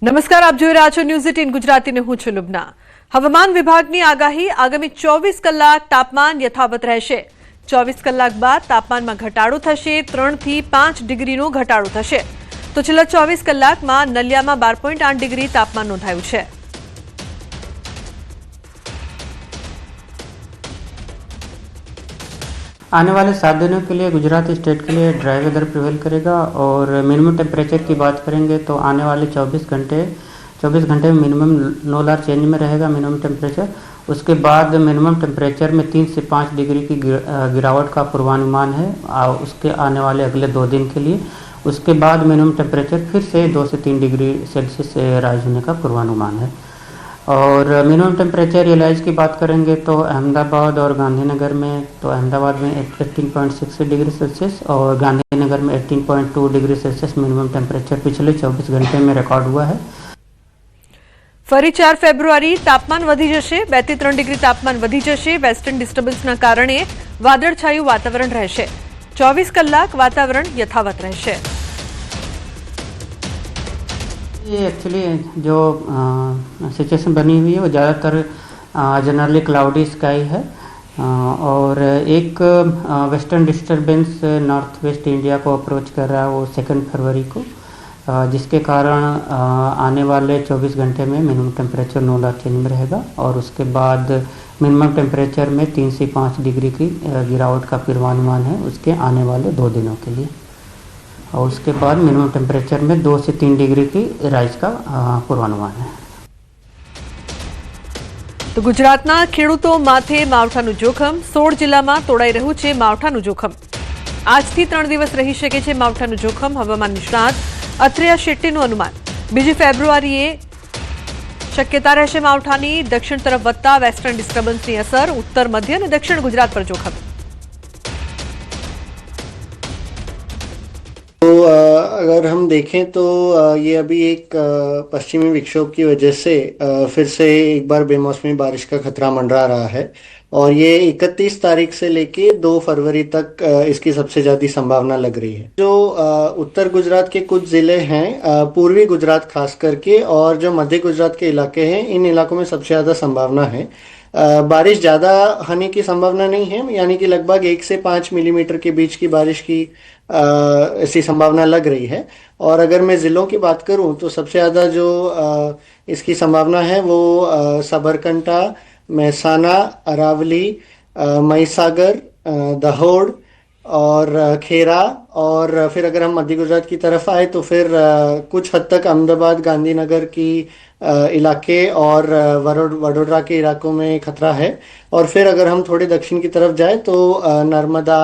નમસ્કાર, આપ જોઈ રહ્યા છો ન્યૂઝ 18 ગુજરાતીને હું છું લુબના। હવામાન વિભાગની આગાહી આગામી 24 કલાક તાપમાન યથાવત રહેશે। 24 કલાક બાદ તાપમાનમાં ઘટાડો થશે, 3 થી 5 ડિગ્રીનો ઘટાડો થશે। તો છેલ્લા 24 કલાકમાં નલિયામાં 12.8 ડિગ્રી તાપમાન નોંધાયું છે। आने वाले 7 दिनों के लिए गुजरात स्टेट के लिए ड्राई वेदर प्रिवेल करेगा और मिनिमम टेम्परेचर की बात करेंगे तो आने वाले 24 घंटे में मिनिमम नो लार चेंज में रहेगा मिनिमम टेम्परेचर। उसके बाद मिनिमम टेम्परेचर में 3 से 5 डिग्री की गिरावट का पूर्वानुमान है उसके आने वाले अगले 2 दिन के लिए। उसके बाद मिनिमम टेम्परेचर फिर से 2 से 3 डिग्री सेल्सियस से राइज होने का पूर्वानुमान है। और मिनिमम टेम्परेचर रियलाइज की बात करेंगे तो अहमदाबाद और गांधीनगर में तो अहमदाबाद में 18.6 डिग्री सेल्सियस और गांधीनगर में 18.2 डिग्री सेल्सियस मिनिमम टेम्परेचर पिछले 24 घंटे में रिकॉर्ड हुआ है। ફરી 4 ફેબ્રુઆરી તાપમાન વધી જશે, 2 થી 3 ડિગ્રી તાપમાન વધી જશે। વેસ્ટર્ન ડિસ્ટર્બન્સના કારણે વાદળછાયું વાતાવરણ રહેશે। 24 કલાક વાતાવરણ યથાવત રહેશે। ये एक्चुअली जो सिचुएशन बनी हुई है वो ज़्यादातर जनरली क्लाउडी स्काई है और एक western disturbance north west India को अप्रोच कर रहा है वो 2 फरवरी को, जिसके कारण आने वाले 24 घंटे में मिनिमम टेम्परेचर नो लार चेंज में रहेगा और उसके बाद मिनिमम टेम्परेचर में 3 से 5 डिग्री की गिरावट का पूर्वानुमान है उसके आने वाले 2 दिनों के लिए। और उसके बाद मिनिमम टेम्परेचर में 2 से 3 डिग्री की राइज का पूर्वानुमान है। તો ગુજરાતના ખેડૂતો માથે માવઠાનું જોખમ, 16 જિલ્લામાં તોડાઈ રહ્યું છે માવઠાનું જોખમ। આજથી 3 દિવસ રહી શકે છે માવઠાનું જોખમ। હવામાન નિષ્ણાત અત્રેયા શેટ્ટીનું અનુમાન। 2 ફેબ્રુઆરીએ શક્યતા રહેશે માવઠાની। દક્ષિણ તરફ વધતા વેસ્ટર્ન ડિસ્ટર્બન્સની અસર, ઉત્તર મધ્ય અને દક્ષિણ ગુજરાત પર જોખમ। तो अगर हम देखें तो ये अभी एक पश्चिमी विक्षोभ की वजह से फिर से एक बार बेमौसमी बारिश का खतरा मंडरा रहा है और ये 31 तारीख से लेके 2 फरवरी तक इसकी सबसे ज़्यादा संभावना लग रही है। जो उत्तर गुजरात के कुछ ज़िले हैं, पूर्वी गुजरात खास करके, और जो मध्य गुजरात के इलाके हैं, इन इलाकों में सबसे ज़्यादा संभावना है। बारिश ज़्यादा होने की संभावना नहीं है, यानी कि लगभग 1 से 5 मिलीमीटर के बीच की बारिश की ऐसी संभावना लग रही है। और अगर मैं ज़िलों की बात करूं तो सबसे ज़्यादा जो इसकी संभावना है वो साबरकांठा, मेहसाना, अरावली, महिसागर, दाहोद और खेरा, और फिर अगर हम मध्य गुजरात की तरफ आए तो फिर कुछ हद तक अहमदाबाद, गांधीनगर की इलाके और वडोदरा के इलाकों में खतरा है। और फिर अगर हम थोड़े दक्षिण की तरफ जाए तो नर्मदा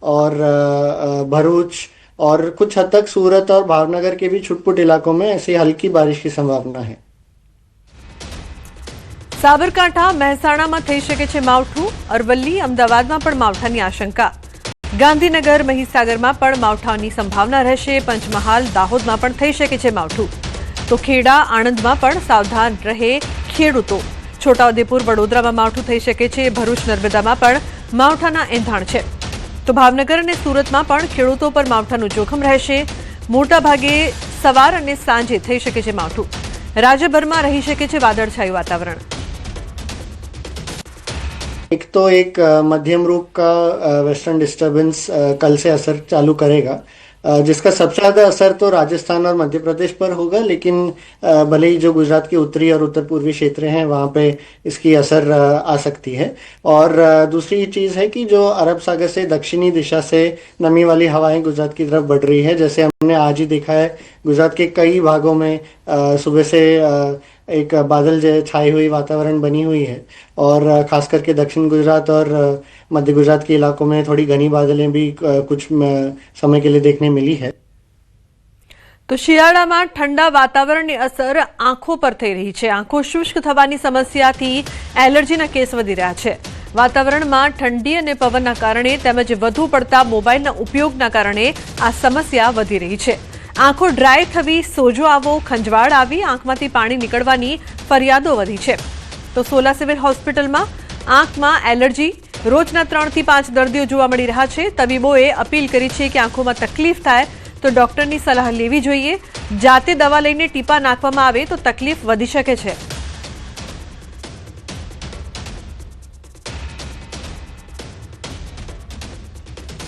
और भरूच और कुछ हद तक सूरत और भावनगर के भी छुटपुट इलाकों में ऐसी हल्की बारिश की संभावना है। સાબરકાંઠા, મહેસાણામાં થઈ શકે છે માવઠું। અરવલ્લી, અમદાવાદમાં પણ માવઠાની આશંકા। ગાંધીનગર, મહીસાગરમાં પણ માવઠાની સંભાવના રહેશે। પંચમહાલ, દાહોદમાં પણ થઈ શકે છે માવઠું। તો ખેડા, આણંદમાં પણ સાવધાન રહે ખેડૂતો। છોટાઉદેપુર, વડોદરામાં માવઠું થઈ શકે છે। ભરૂચ, નર્મદામાં પણ માવઠાના એંધાણ છે। તો ભાવનગર અને સુરતમાં પણ ખેડૂતો પર માવઠાનું જોખમ રહેશે। મોટાભાગે સવાર અને સાંજે થઈ શકે છે માવઠું। રાજ્યભરમાં રહી શકે છે વાદળછાયું વાતાવરણ। एक तो एक मध्यम रूप का वेस्टर्न डिस्टर्बेंस कल से असर चालू करेगा, जिसका सबसे ज़्यादा असर तो राजस्थान और मध्य प्रदेश पर होगा, लेकिन भले ही जो गुजरात के उत्तरी और उत्तर पूर्वी क्षेत्र हैं वहाँ पे इसकी असर आ सकती है। और दूसरी चीज़ है कि जो अरब सागर से दक्षिणी दिशा से नमी वाली हवाएं गुजरात की तरफ बढ़ रही है, जैसे हमने आज ही देखा है गुजरात के कई भागों में सुबह से एक बादल छाई हुई वातावरण बनी हुई है और खास करके दक्षिण गुजरात और मध्य गुजरात के इलाकों में थोड़ी घनी बादलें भी कुछ समय के लिए देखने मिली है। તો શિયાળામાં ઠંડા વાતાવરણની અસર આંખો પર થઈ રહી છે। આંખો શુષ્ક થવાની સમસ્યાથી એલર્જીના કેસ વધી રહ્યા છે। વાતાવરણમાં ઠંડી અને પવનના કારણે તેમજ વધુ પડતા મોબાઈલના ઉપયોગના કારણે આ સમસ્યા વધી રહી છે। આંખો ડ્રાય થવી, સોજો આવવો, ખંજવાળ આવી, આંખમાંથી પાણી નીકળવાની ફરિયાદો વધી છે। તો સોલા સિવિલ હોસ્પિટલમાં આંખમાં એલર્જી રોજના 3 થી 5 દર્દીઓ જોવા મળી રહ્યા છે। તબીબોએ અપીલ કરી છે કે આંખોમાં તકલીફ થાય તો ડોક્ટરની સલાહ લેવી જોઈએ. જાતે દવા લઈને ટીપા નાખવામાં આવે તો તકલીફ વધી શકે છે.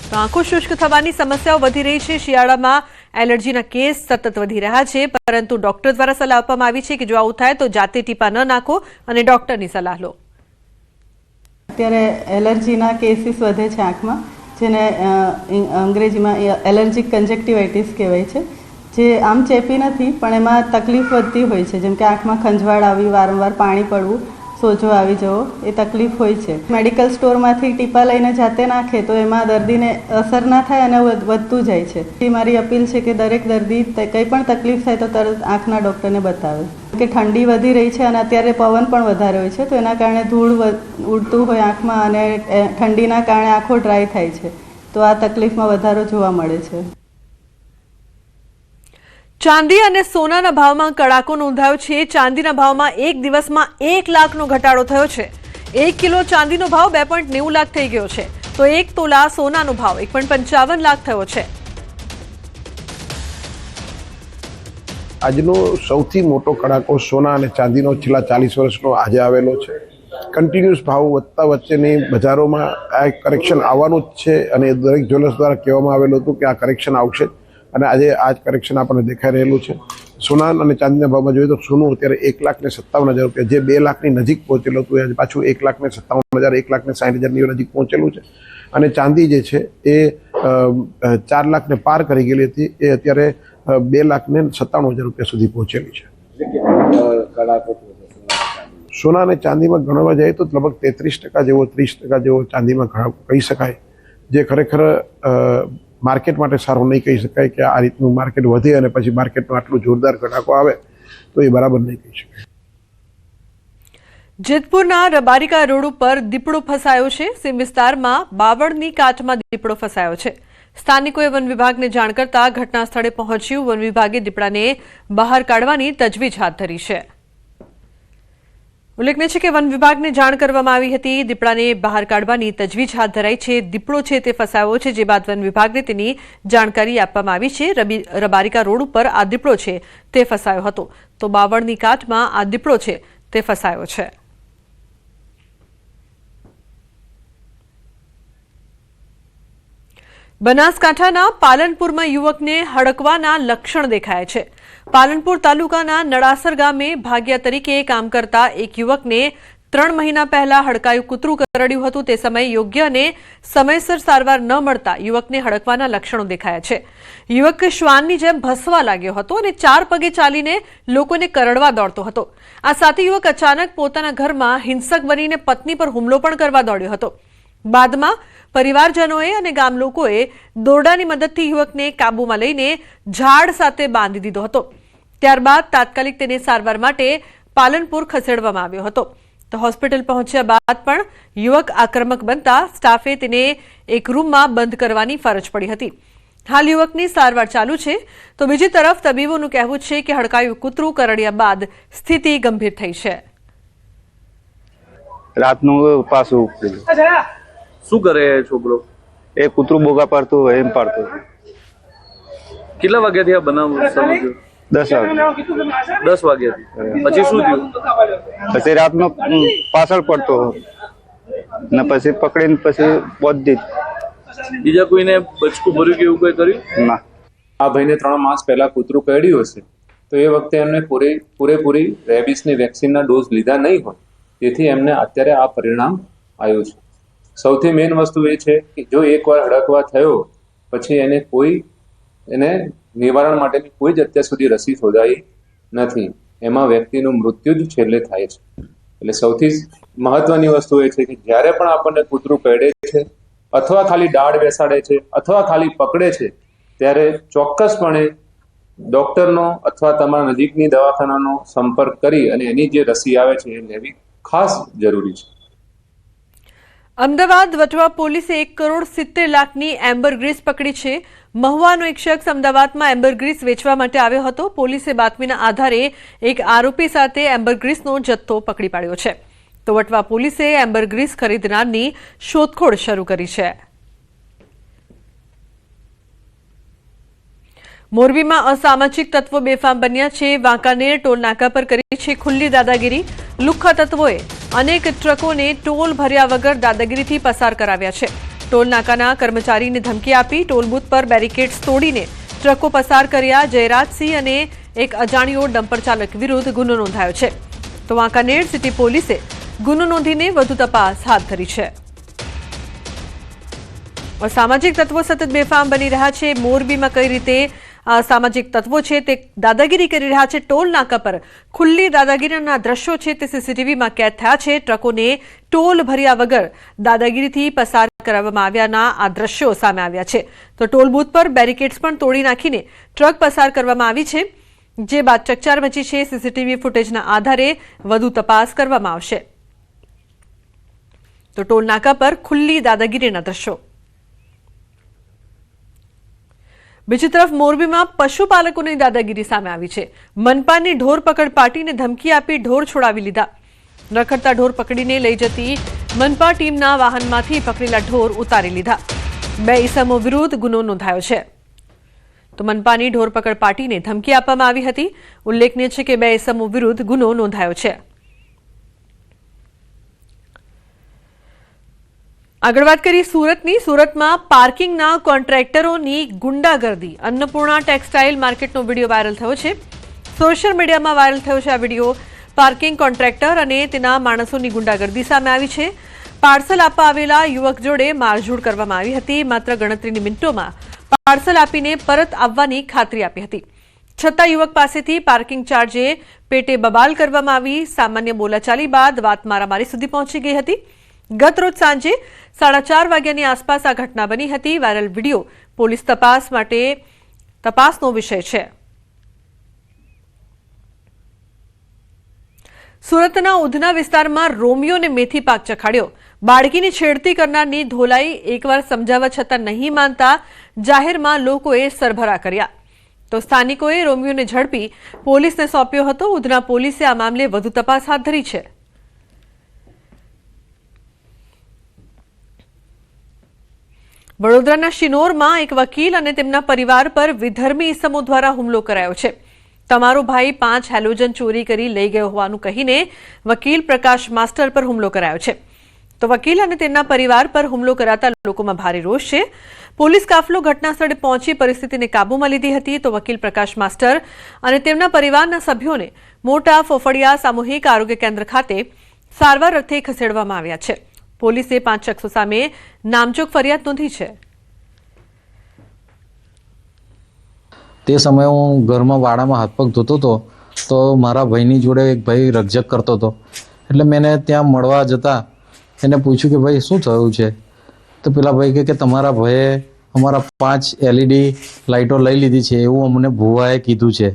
તો આંખો શુષ્ક થવાની સમસ્યાઓ વધી રહી છે. શિયાળામાં એલર્જીના કેસ સતત વધી રહ્યા છે, પરંતુ ડોક્ટર દ્વારા સલાહ આપવામાં આવી છે કે જો આવું થાય તો જાતે ટીપા ન નાખો અને ડોક્ટરની સલાહ લો. અત્યારે એલર્જીના કેસીસ વધે છે આંખમાં, જેને અંગ્રેજીમાં એલર્જીક કન્જક્ટિવાઇટિસ કહેવાય છે, જે આમ ચેપી નથી પણ એમાં તકલીફ વધતી હોય છે, જેમ કે આંખમાં ખંજવાળ આવી, વારંવાર પાણી પડવું, સોજો આવી જવો, એ તકલીફ હોય છે. મેડિકલ સ્ટોરમાંથી ટીપા લઈને જાતે નાખે તો એમાં દર્દીને અસર ના થાય અને વધતું જાય છે. એ મારી અપીલ છે કે દરેક દર્દી કંઈ પણ તકલીફ થાય તો તરત આંખના ડૉક્ટરને બતાવે. કે ઠંડી વધી રહી છે અને અત્યારે પવન પણ વધારે હોય છે, તો એના કારણે ધૂળ ઉડતું હોય આંખમાં અને ઠંડીના કારણે આંખો ડ્રાય થાય છે, તો આ તકલીફમાં વધારો જોવા મળે છે. ચાંદી અને સોનાના ભાવમાં કડાકો નોંધાયો છે. ચાંદીના ભાવમાં એક દિવસમાં 1 લાખનો ઘટાડો થયો છે. 1 કિલો ચાંદીનો ભાવ 2.90 લાખ થઈ ગયો છે, તો 1 તોલા સોનાનો ભાવ 1.55 લાખ થયો છે. આજનો સૌથી મોટો કડાકો સોના અને ચાંદીનો છેલ્લા 40 વર્ષનો આજે આવેલો છે. કન્ટિન્યુઅસ ભાવ વધતા વચ્ચેની બજારોમાં આ કરેક્શન આવવાનું જ છે અને દરેક જ્વેલર્સ દ્વારા કહેવામાં આવેલું હતું કે આ કરેક્શન આવશે અને આજે આ જ કરેક્શન આપણને દેખાઈ રહેલું છે. સોના અને ચાંદીના ભાવમાં જોઈએ તો સોનું અત્યારે 1,57,000 રૂપિયા, જે 2 લાખની નજીક પહોંચેલું હતું, આજે પાછું 1,57,000, 1,60,000ની નજીક પહોંચેલું છે. અને ચાંદી જે છે એ 4 લાખને પાર કરી ગયેલી હતી, એ અત્યારે 2,97,000 રૂપિયા સુધી પહોંચેલી છે. સોના અને ચાંદીમાં ગણવા જાય તો લગભગ 33% જેવો, 30% જેવો ચાંદીમાં ઘટાડો કહી શકાય, જે ખરેખર માર્કેટ માટે સારું નહીં કહી શકાય કે આ રીતનું માર્કેટ વધે અને પછી માર્કેટમાં આટલું જોરદાર ઘટાડો આવે, તો એ બરાબર નહીં કહી શકાય. જેતપુરના રબારિકા રોડ ઉપર દીપડો ફસાયો છે. સીમ વિસ્તારમાં બાવળની કાચમાં દીપડો ફસાયો છે. સ્થાનિકોએ વન વિભાગને જાણ કરતા ઘટના સ્થળે પહોંચ્યું. વન વિભાગે દીપડાને બહાર કાઢવાની તજવીજ હાથ ધરી છે. ઉલ્લેખનીય છે કે વન વિભાગને જાણ કરવામાં આવી હતી. દીપડાને બહાર કાઢવાની તજવીજ હાથ ધરાઈ છે. દીપડો છે તે ફસાયો છે, જે બાદ વન વિભાગને તેની જાણકારી આપવામાં આવી છે. રબારિકા રોડ ઉપર આ દીપડો છે તે ફસાયો હતો, તો બાવળની કાચમાં આ દીપડો છે તે ફસાયો છે. બનાસકાંઠાના પાલનપુરમાં યુવકને હડકવાના લક્ષણ દેખાય છે. પાલનપુર તાલુકાના નડાસર ગામે ભાગ્યા તરીકે કામ કરતા એક યુવકને 3 મહિના પહેલા હડકાયું કૂતરું કરડ્યું હતું. તે સમયે યોગ્ય અને સમયસર સારવાર ન મળતા યુવકને હડકવાના લક્ષણો દેખાયા છે. યુવક શ્વાનની જેમ ભસવા લાગ્યો હતો અને 4 પગે ચાલીને લોકોને કરડવા દોડતો હતો. આ સાથે યુવક અચાનક પોતાના ઘરમાં હિંસક બનીને પત્ની પર હુમલો પણ કરવા દોડ્યો હતો. બાદમાં પરિવારજનોએ અને ગામ લોકોએ દોરડાની મદદથી યુવકને કાબૂમાં લઈને ઝાડ સાથે બાંધી દીધો હતો. ત્યારબાદ તાત્કાલિક તેને સારવાર માટે પાલનપુર ખસેડવામાં આવ્યો હતો. તો હોસ્પિટલ પહોંચ્યા બાદ પણ યુવક આક્રમક બનતા સ્ટાફે તેને એક રૂમમાં બંધ કરવાની ફરજ પડી હતી. હાલ યુવકની સારવાર ચાલુ છે. તો બીજી તરફ તબીબોનું કહેવું છે કે હડકાયું કૂતરું કરડ્યા બાદ સ્થિતિ ગંભીર થઈ છે. રાતનું પાછું શું કરે છોકરો? એ કૂતરું બોગા પાડતું હોય એમ પાડતો. કેટલા વાગ્યાથી આ બનાવ શરૂ થયો? 10 વાગે. 10 વાગ્યાથી. પછી શું થયું? પછી રાતનો પાછળ પડતો ને પછી પકડીને પછી બોધ દીધી. બીજા કોઈને બચકું ભર્યું કે એવું કઈ કર્યું? ના. આ ભાઈને 3 માસ પહેલા કૂતરું કરડ્યું હશે, તો એ વખતે એમને પૂરેપૂરી રેબિસની વેક્સિનના ડોઝ લીધા નહીં હોય, તેથી એમને અત્યારે આ પરિણામ આવ્યું છે. સૌથી મેઇન વસ્તુ એ છે કે જો એકવાર હડકવા થયો પછી એને નિવારણ માટેની કોઈ જ અત્યાર સુધી રસી શોધાઈ નથી. એમાં વ્યક્તિનું મૃત્યુ જ છેલ્લે થાય છે. એટલે સૌથી મહત્વની વસ્તુ એ છે કે જ્યારે પણ આપણને કૂતરું કરડે છે અથવા ખાલી દાઢ બેસાડે છે અથવા ખાલી પકડે છે, ત્યારે ચોક્કસપણે ડોક્ટરનો અથવા તમારા નજીકની દવાખાનાનો સંપર્ક કરી અને એની જે રસી આવે છે એ લેવી ખાસ જરૂરી છે. અમદાવાદ વટવા પોલીસે 1,70,00,000ની એમ્બરગ્રીસ પકડી છે. મહુવાનો એક શખ્સ અમદાવાદમાં એમ્બરગ્રીસ વેચવા માટે આવ્યો હતો. પોલીસે બાતમીના આધારે એક આરોપી સાથે એમ્બરગ્રીસનો જથ્થો પકડી પાડ્યો છે. તો વટવા પોલીસે એમ્બરગ્રીસ ખરીદનારની શોધખોળ શરૂ કરી છે. મોરબીમાં અસામાજિક તત્વો બેફામ બન્યા છે. વાંકાનેર ટોલ નાકા પર કરી છે ખુલ્લી દાદાગીરી. લુખ્ખા તત્વોએ અનેક ટ્રકોને ટોલ ભર્યા વગર દાદાગીરીથી પસાર કરાવ્યા છે. ટોલ નાકાના કર્મચારીને ધમકી આપી ટોલ બૂથ પર બેરિકેડ્સ તોડીને ટ્રકો પસાર કર્યા. જયરાજસિંહ અને એક અજાણ્યો ડમ્પર ચાલક વિરુદ્ધ ગુનો નોંધાયો છે. તો વાંકાનેર સિટી પોલીસે ગુનો નોંધીને વધુ તપાસ હાથ ધરી છે. અસામાજિક તત્વો સતત બેફામ બની રહ્યા છે. મોરબીમાં કઈ રીતે સામાજિક તત્વો છે તે દાદાગીરી કરી રહ્યા છે. ટોલ નાકા પર ખુલ્લી દાદાગીરીના દ્રશ્યો છે તે સીસીટીવીમાં કેદ થયા છે. ટ્રકોને ટોલ ભર્યા વગર દાદાગીરીથી પસાર કરવામાં આવ્યાના આ દ્રશ્યો સામે આવ્યા છે. તો ટોલ બૂથ પર બેરિકેડ્સ પણ તોડી નાખીને ટ્રક પસાર કરવામાં આવી છે. જે બાદ ચકચાર મચી છે. સીસીટીવી ફૂટેજના આધારે વધુ તપાસ કરવામાં આવશે. તો ટોલ નાકા પર ખુલ્લી દાદાગીરીના દ્રશ્યો. બીજી તરફ મોરબીમાં પશુપાલકોની દાદાગીરી સામે આવી છે. મનપાની ઢોર પકડ પાર્ટીને ધમકી આપી ઢોર છોડાવી લીધા. રખડતા ઢોર પકડીને લઈ જતી મનપા ટીમના વાહનમાંથી પકડેલા ઢોર ઉતારી લીધા. 2 ઇસમો વિરુદ્ધ ગુનો નોંધાયો છે. તો મનપાની ઢોર પકડ પાર્ટીને ધમકી આપવામાં આવી હતી. ઉલ્લેખનીય છે કે 2 ઇસમો વિરુદ્ધ ગુનો નોંધાયો છે. આગળ વાત કરીએ સુરતની. સુરતમાં પાર્કિંગના કોન્ટ્રાક્ટરોની ગુંડાગર્દી. અન્નપૂર્ણા ટેક્સટાઇલ માર્કેટનો વિડીયો વાયરલ થયો છે. સોશિયલ મીડિયામાં વાયરલ થયો છે આ વિડીયો. પાર્કિંગ કોન્ટ્રાક્ટર અને તેના માણસોની ગુંડાગર્દી સામે આવી છે. પાર્સલ આપવા આવેલા યુવક જોડે મારઝૂડ કરવામાં આવી હતી. માત્ર ગણતરીની મિનિટોમાં પાર્સલ આપીને પરત આવવાની ખાતરી આપી હતી. છતાં યુવક પાસેથી પાર્કિંગ ચાર્જે પેટે બબાલ કરવામાં આવી. સામાન્ય બોલાચાલી બાદ વાત મારામારી સુધી પહોંચી ગઈ હતી. ગત રોજ સાંજે 4:30 વાગ્યાની આસપાસ આ ઘટના બની હતી. વાયરલ વિડીયો પોલીસ તપાસનો વિષય છે. સુરતના ઉધના વિસ્તારમાં રોમિયોને મેથી પાક ચખાડ્યો. બાળકીની છેડતી કરનારની ધોલાઈ. એકવાર સમજાવવા છતાં નહીં માનતા જાહેરમાં લોકોએ સરભરા કર્યા. તો સ્થાનિકોએ રોમિયોને ઝડપી પોલીસને સોંપ્યો હતો. ઉધના પોલીસે આ મામલે વધુ તપાસ હાથ ધરી છે. વડોદરાના શિનોરમાં એક વકીલ અને તેમના પરિવાર પર વિધર્મી ઇસમો દ્વારા હુમલો કરાયો છે. તમારો ભાઈ 5 હેલોજન ચોરી કરી લઈ ગયો હોવાનું કહીને વકીલ પ્રકાશ માસ્ટર પર હુમલો કરાયો છે. તો વકીલ અને તેમના પરિવાર પર હુમલો કરાતા લોકોમાં ભારે રોષ છે. પોલીસ કાફલો ઘટના સ્થળે પહોંચી પરિસ્થિતિને કાબૂમાં લીધી હતી. તો વકીલ પ્રકાશ માસ્ટર અને તેમના પરિવારના સભ્યોને મોટા ફોફડિયા સામૂહિક આરોગ્ય કેન્દ્ર ખાતે સારવાર અર્થે ખસેડવામાં આવ્યા છે. પોલીસે 5 શખ્સો સામે નામચોક ફરિયાદ નોંધી છે. તે સમયે હું ઘરમાં વાડામાં હાથ પગ ધોતો હતો તો મારા ભાઈની જોડે એક ભાઈ રકઝક કરતો હતો. એટલે મેં ત્યાં મળવા જતા એને પૂછ્યું કે ભાઈ શું થયું છે. તો પેલા ભાઈ કે તમારા ભાઈએ અમારા 5 LED લાઇટો લઈ લીધી છે એવું અમને ભુવાએ કીધું છે.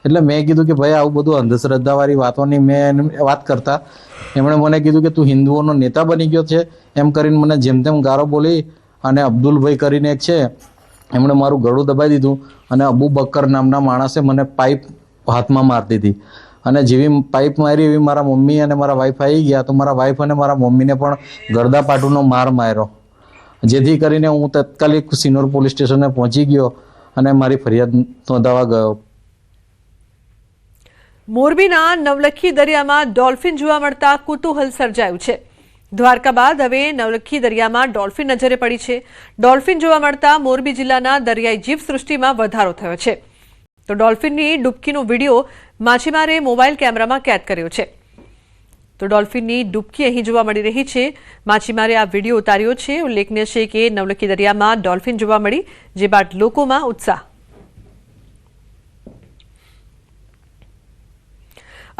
એટલે મેં કીધું કે ભાઈ આવું બધું અંધશ્રદ્ધાવાળી વાતોની મેં વાત કરતા એમણે મને કીધું કે તું હિન્દુઓનો નેતા બની ગયો છે એમ કરીને મને જેમ તેમ ગારો બોલી. અને અબ્દુલભાઈ કરીને એક છે એમણે મારું ગળું દબાઈ દીધું અને અબુ બકર નામના માણસે મને પાઇપ હાથમાં મારી દીધી. અને જેવી પાઇપ મારી એવી મારા મમ્મી અને મારા વાઈફ આવી ગયા. તો મારા વાઈફ અને મારા મમ્મીને પણ ગરદાપાટુનો માર માર્યો. જેથી કરીને હું તાત્કાલિક સિનોર પોલીસ સ્ટેશને પહોંચી ગયો અને મારી ફરિયાદ નોંધાવવા ગયો. મોરબીના નવલખી દરિયામાં ડોલ્ફિન જોવા મળતા કુતૂહલ સર્જાયું છે. દ્વારકા બાદ હવે નવલખી દરિયામાં ડોલ્ફિન નજરે પડી છે. ડોલ્ફિન જોવા મળતા મોરબી જિલ્લાના દરિયાઈ જીવસૃષ્ટિમાં વધારો થયો છે. તો ડોલ્ફિનની ડૂબકીનો વિડીયો માછીમારે મોબાઈલ કેમેરામાં કેદ કર્યો છે. તો ડોલ્ફિનની ડૂબકી અહીં જોવા મળી રહી છે. માછીમારે આ વિડીયો ઉતાર્યો છે. ઉલ્લેખનીય છે કે નવલખી દરિયામાં ડોલ્ફિન જોવા મળી, જે બાદ લોકોમાં ઉત્સાહ.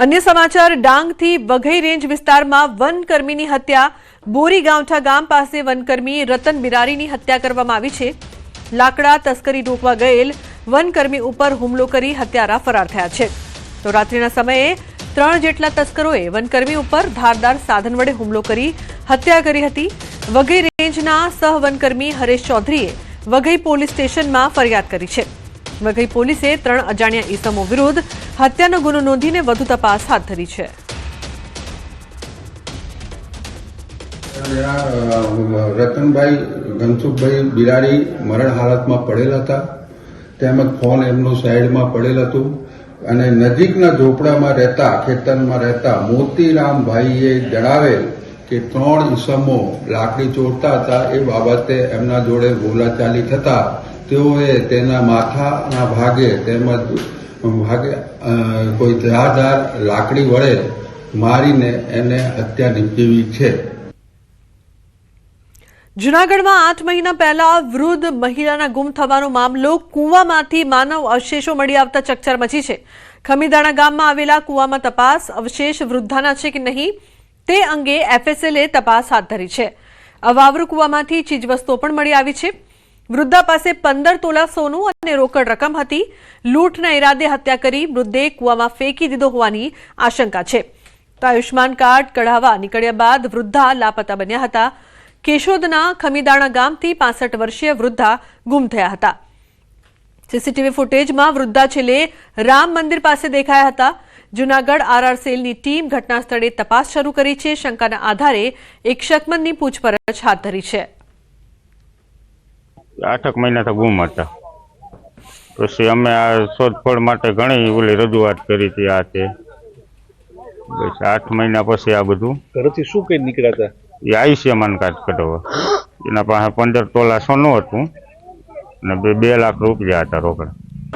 અન્ય સમાચાર. ડાંગથી વઘઈ રેન્જ વિસ્તારમાં વનકર્મીની હત્યા. બોરી ગાંઠા ગામ પાસે વનકર્મી રતન બિરારીની હત્યા કરવામાં આવી છે. લાકડા તસ્કરી રોકવા ગયેલ વનકર્મી ઉપર હુમલો કરી હત્યારા ફરાર થયા છે. તો રાત્રિના સમયે 3 જેટલા તસ્કરોએ વનકર્મી ઉપર ધારદાર સાધન વડે હુમલો કરી હત્યા કરી હતી. વઘઈ રેન્જના સહવનકર્મી હરેશ ચૌધરીએ વઘઈ પોલીસ સ્ટેશનમાં ફરિયાદ કરી છે. વઘઈ પોલીસે 3 અજાણ્યા ઈસમો વિરુદ્ધ હત્યાનો ગુનો નોંધીને વધુ તપાસ હાથ ધરી છે. રતનભાઈ ધનસુખભાઈ બિરાડી મરણ હાલતમાં પડેલા હતા. તેમજ ફોન એમનું સાઈડમાં પડેલ હતું અને નજીકના ઝોપડામાં રહેતા ખેતરમાં રહેતા મોતીરામભાઈએ જણાવેલ કે 3 ઈસમો લાકડી ચોરતા હતા. એ બાબતે એમના જોડે બોલાચાલી થતા તેઓએ તેના માથાના ભાગે તેમજ કોઈ ધારદાર લાકડી વડે મારીને એને હત્યા નિપજાવી છે. જૂનાગઢમાં 8 મહિના પહેલા વૃદ્ધ મહિલાના ગુમ થવાનો મામલો કૂવામાંથી માનવ અવશેષો મળી આવતા ચકચાર મચી છે. ખમીદાણા ગામમાં આવેલા કૂવામાં તપાસ અવશેષ વૃદ્ધાના છે કે નહીં તે અંગે એફએસએલે તપાસ હાથ ધરી છે. અવાવરૂ કૂવામાંથી ચીજવસ્તુઓ પણ મળી આવી છે. વૃદ્ધા પાસે 15 તોલા સોનું અને રોકડ રકમ હતી. લૂંટના ઈરાદે હત્યા કરી મૃતદેહ કૂવામાં ફેંકી દીધો હોવાની આશંકા છે. તો આયુષ્માન કાર્ડ કઢાવવા નીકળ્યા બાદ વૃદ્ધા લાપતા બન્યા હતા. કેશોદના ખમીદાણા ગામથી 65 વર્ષીય વૃદ્ધા ગુમ થયા હતા. સીસીટીવી ફૂટેજમાં વૃદ્ધા છેલ્લે રામ મંદિર પાસે દેખાયા હતા. જૂનાગઢ આરઆર સેલની ટીમ ઘટના સ્થળે તપાસ શરૂ કરી છે. શંકાના આધારે એક શકમંદની પૂછપરછ હાથ ધરી છે. 8 મહિનાથી ગુમ હતા. પછી અમે આ શોધખોળ માટે ઘણી ઓલી રજૂઆત કરી હતી. આ તે બસ 8 મહિના પછી આ બધું ઘરેથી શું કઈ નીકળ્યા હતા? એ આયુષ્યમાન કાર્ડ કઢાવવા. એના પાસે 15 તોલા સોનું હતું અને 2 લાખ રૂપિયા હતા રોકડા.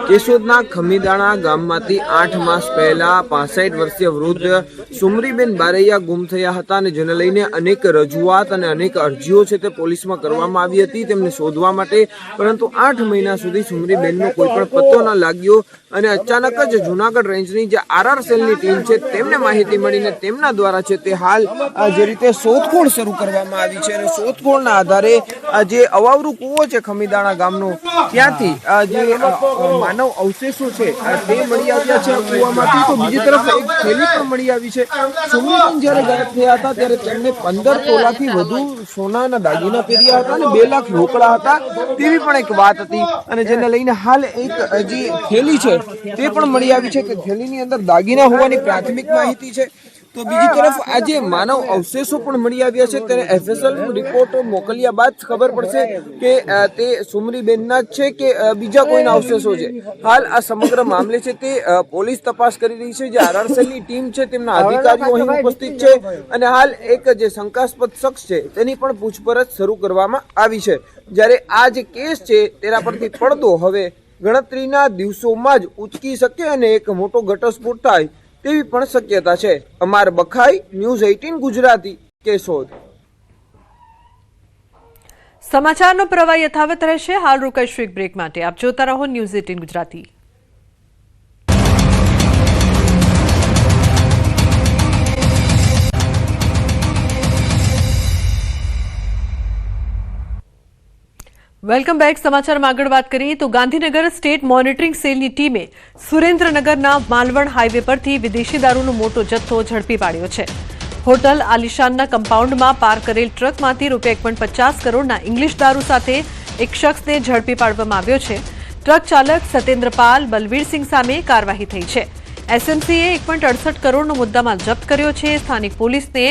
કેશોદના ખમીદાણા ગામમાંથી 8 માસ પહેલા 65 વર્ષીય વૃદ્ધ સુમરીબેન બારૈયા ગુમ થયા હતા અને જેને લઈને અનેક રજૂઆત અને અનેક અરજીઓ છે તે પોલીસમાં કરવામાં આવી હતી તેમને શોધવા માટે, પરંતુ 8 મહિના સુધી સુમરીબેનનો કોઈ પણ પત્તો ન લાગ્યો અને અચાનક જ જૂનાગઢ રેન્જની જે આરઆર સેલની ટીમ છે તેમને માહિતી મળીને તેમના દ્વારા છે તે હાલ જે રીતે શોધખોળ શરૂ કરવામાં આવી છે અને શોધખોળના આધારે જે અવાવરૂ કૂવો છે ખમીદાણા ગામનો ત્યાંથી જે માનવ અવશેષો છે તે મળી આવ્યા છે કૂવામાંથી. તો બીજી તરફ એક થેલી પણ મળી આવી છે. સુમરીબેન જ્યારે ગાયબ થયા હતા ત્યારે તેમને 15 તોલાથી વધુ સોનાના દાગીના પહેર્યા હતા અને 2 લાખ રોકડા હતા તેવી પણ એક વાત હતી અને જેને લઈને હાલ એક જે થેલી છે તે પણ મળી આવી છે કે થેલીની અંદર દાગીના હોવાની પ્રાથમિક માહિતી છે. તો બીજી તરફ આજે માનવ અવશેષો પણ મળી આવ્યા છે ત્યારે એફએસએલ રિપોર્ટ મોકલ્યા બાદ ખબર પડશે કે તે સુમરીબેનના જ છે કે બીજા કોઈના અવશેષો છે. હાલ આ સમગ્ર મામલે છે તે પોલીસ તપાસ કરી રહી છે. જે આરઆરસેલની ટીમ છે તેમના અધિકારીઓ અહીં ઉપસ્થિત છે અને હાલ એક જે શંકાસ્પદ શખ્સ છે તેની પણ પૂછપરછ શરૂ કરવામાં આવી છે. જ્યારે આ જે કેસ છે તેના પરથી પડદો હવે ગણતરીના દિવસોમાં જ ઉચકી શકે અને એક મોટો ઘટસ્ફોટ થાય તેવી પણ શક્યતા છે. અમાર બખાઈ, ન્યૂઝ 18 ગુજરાતી, કેશોદ. સમાચારનો પ્રવાહ યથાવત રહેશે. હાલ રોકાઈશું એક બ્રેક માટે. આપ જોતા રહો ન્યૂઝ 18 ગુજરાતી. Welcome back. સમાચારમાં આગળ વાત કરીએ તો ગાંધીનગર સ્ટેટ મોનિટરિંગ સેલની ટીમે સુરેન્દ્રનગરના માલવણ હાઈવે પરથી વિદેશી દારૂનો મોટો જથ્થો ઝડપી પાડ્યો છે. હોટલ આલિશાનના કમ્પાઉન્ડમાં પાર્ક કરેલ ટ્રકમાંથી ₹1.50 કરોડના ઇંગ્લિશ દારૂ સાથે એક શખ્સને ઝડપી પાડવામાં આવ્યો છે. ટ્રક ચાલક સત્યેન્દ્રપાલ બલવીરસિંહ સામે કાર્યવાહી થઈ છે. એસએમસીએ 1.68 કરોડનો મુદ્દામાલ જપ્ત કર્યો છે. સ્થાનિક પોલીસને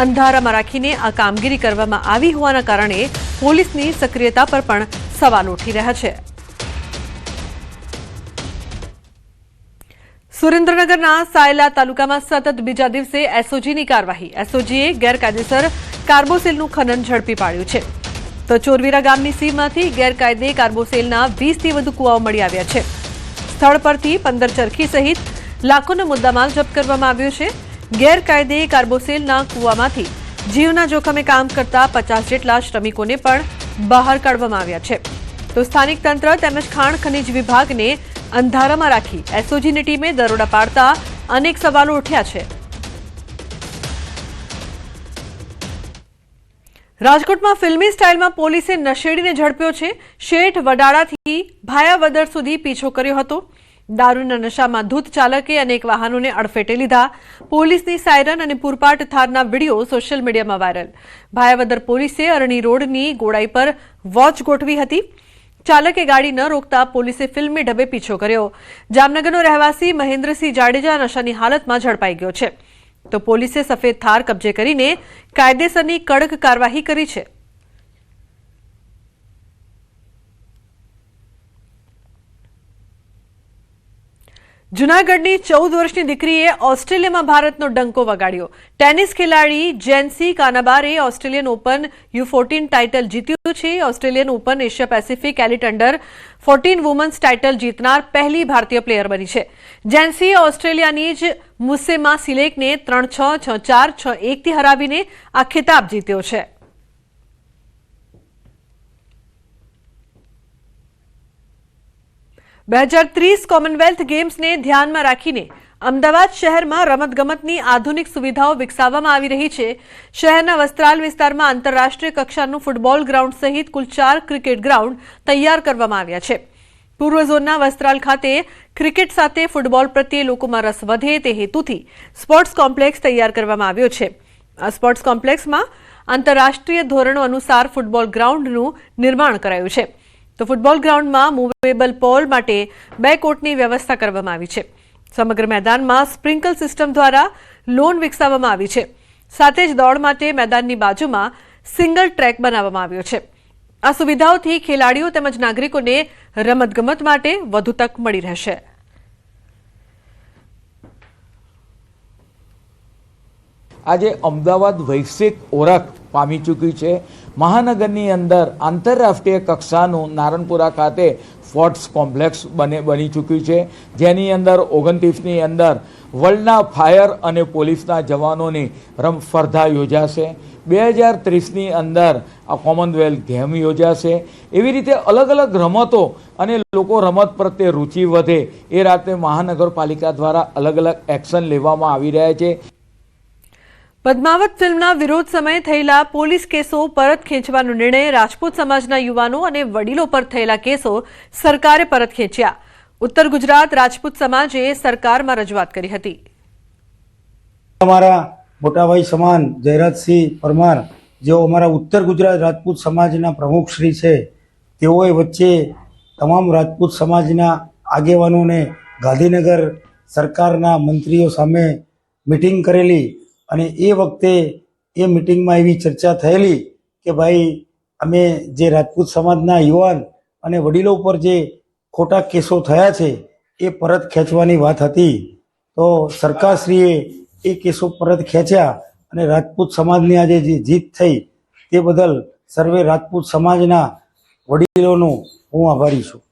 અંધારામાં રાખીને આ કામગીરી કરવામાં આવી હોવાના કારણે પોલીસની સક્રિયતા પર પણ સવાલ ઉઠી રહ્યા છે. સુરેન્દ્રનગરના સાયલા તાલુકામાં સતત બીજા દિવસે એસઓજીની કાર્યવાહી. એસઓજીએ ગેરકાયદેસર કાર્બોસેલનું ખનન ઝડપી પાડ્યું છે. તો ચોરવીરા ગામની સીમમાંથી ગેરકાયદે કાર્બોસેલના 20થી વધુ કુવાઓ મળી આવ્યા છે. સ્થળ પરથી 15 ચરખી સહિત લાખોનો મુદ્દામાલ જપ્ત કરવામાં આવ્યો છે. ગેરકાયદે કાર્બોસેલના કુવામાંથી જીવના જોખમે કામ કરતા 50 જેટલા શ્રમિકોને પણ બહાર કાઢવામાં આવ્યા છે. તો સ્થાનિક તંત્ર તેમજ ખાણ ખનીજ વિભાગને અંધારામાં રાખી એસઓજીની ટીમે દરોડા પાડતા અનેક સવાલો ઉઠ્યા છે. રાજકોટમાં ફિલ્મી સ્ટાઇલમાં પોલીસે નશેડીને ઝડપ્યો છે. શેઠ વડાળાથી ભાયાવદર સુધી પીછો કર્યો હતો. દારૂના નશામાં ધૂત ચાલકે અનેક વાહનોને અડફેટે લીધા. પોલીસની સાયરન અને પૂરપાટ થારના વિડીયો સોશિયલ મીડિયામાં વાયરલ. ભાયાવદર પોલીસે અરણી રોડની ગોળાઈ પર વોચ ગોઠવી હતી. ચાલકે ગાડી ન રોકતા પોલીસે ફિલ્મી ઢબે પીછો કર્યો. જામનગરનો રહેવાસી મહેન્દ્રસિંહ જાડેજા નશાની હાલતમાં ઝડપાઈ ગયો છે. તો પોલીસે સફેદ થાર કબજે કરીને કાયદેસરની કડક કાર્યવાહી કરી છે. જૂનાગઢની 14 વર્ષની દીકરીએ ઓસ્ટ્રેલિયામાં ભારતનો ડંકો વગાડ્યો. ટેનિસ ખેલાડી જેન્સી કાનાબારે ઓસ્ટ્રેલિયન ઓપન U14 ટાઇટલ જીત્યું છે. Australian Open Asia Pacific elite under 14 women's title જીતનાર પહેલી ભારતીય પ્લેયર બની છે. જેન્સીએ ઓસ્ટ્રેલિયાની જ મુસેમા સિલેકને 3-6, 6-4, 6-1 થી હરાવીને આ ખિતાબ જીત્યો છે. $2030 કોમનવેલ્થ ગેમ્સને ધ્યાનમાં રાખીને અમદાવાદ શહેરમાં રમતગમતની આધુનિક સુવિધાઓ વિકસાવવામાં આવી રહી છે. શહેરના વસ્ત્રાલ વિસ્તારમાં આંતરરાષ્ટ્રીય કક્ષાનું ફૂટબોલ ગ્રાઉન્ડ સહિત કુલ 4 ક્રિકેટ ગ્રાઉન્ડ તૈયાર કરવામાં આવ્યા છે. પૂર્વ ઝોનના વસ્ત્રાલ ખાતે ક્રિકેટ સાથે ફૂટબોલ પ્રત્યે લોકોમાં રસ વધે તે હેતુથી સ્પોર્ટ્સ કોમ્પ્લેક્સ તૈયાર કરવામાં આવ્યો છે. આ સ્પોર્ટ્સ કોમ્પ્લેક્સમાં આંતરરાષ્ટ્રીય ધોરણો અનુસાર ફૂટબોલ ગ્રાઉન્ડનું નિર્માણ કરાયું છે. તો ફૂટબોલ ગ્રાઉન્ડમાં મૂવેબલ પોલ માટે 2 કોર્ટની વ્યવસ્થા કરવામાં આવી છે. સમગ્ર મેદાનમાં સ્પ્રિંકલ સિસ્ટમ દ્વારા લોન વિકસાવવામાં આવી છે. સાથે જ દોડ માટે મેદાનની બાજુમાં સિંગલ ટ્રેક બનાવવામાં આવ્યો છે. આ સુવિધાઓથી ખેલાડીઓ તેમજ નાગરિકોને રમતગમત માટે વધુ તક મળી રહેશે. આજે અમદાવાદ વૈશ્વિક ઓળખ પામી ચૂક્યું છે. મહાનગરની અંદર આંતરરાષ્ટ્રીય કક્ષાનું નારણપુરા ખાતે સ્પોર્ટ્સ કોમ્પ્લેક્સ બની ચૂક્યું છે, જેની અંદર 29ની અંદર વર્લ્ડના ફાયર અને પોલીસના જવાનોની સ્પર્ધા યોજાશે. 2030ની અંદર આ કોમનવેલ્થ ગેમ યોજાશે. એવી રીતે અલગ અલગ રમતો અને લોકો રમત પ્રત્યે રુચિ વધે એ રાતે મહાનગરપાલિકા દ્વારા અલગ અલગ એક્શન લેવામાં આવી રહ્યા છે. પદ્માવત ફિલ્મના વિરોધ સમયે થયેલા પોલીસ કેસો પરત ખેંચવાનો નિર્ણય. રાજપૂત સમાજના યુવાનો અને વડીલો પર થયેલા કેસો સરકારે પરત ખેંચ્યા. ઉત્તર ગુજરાત રાજપૂત સમાજે સરકારમાં રજૂઆત કરી હતી. અમારા મોટાભાઈ સમાન જયરાજસિંહ પરમાર, જેઓ અમારા ઉત્તર ગુજરાત રાજપૂત સમાજના પ્રમુખશ્રી છે, તેઓએ વચ્ચે તમામ રાજપૂત સમાજના આગેવાનોને ગાંધીનગર સરકારના મંત્રીઓ સામે મિટિંગ કરેલી અને એ વખતે એ મિટિંગમાં એવી ચર્ચા થયેલી કે ભાઈ અમે જે રાજપૂત સમાજના યુવાન અને વડીલો ઉપર જે ખોટા કેસો થયા છે એ પરત ખેંચવાની વાત હતી. તો સરકારશ્રીએ એ કેસો પરત ખેંચ્યા અને રાજપૂત સમાજની આજે જે જીત થઈ તે બદલ સર્વે રાજપૂત સમાજના વડીલોનો હું આભારી છું.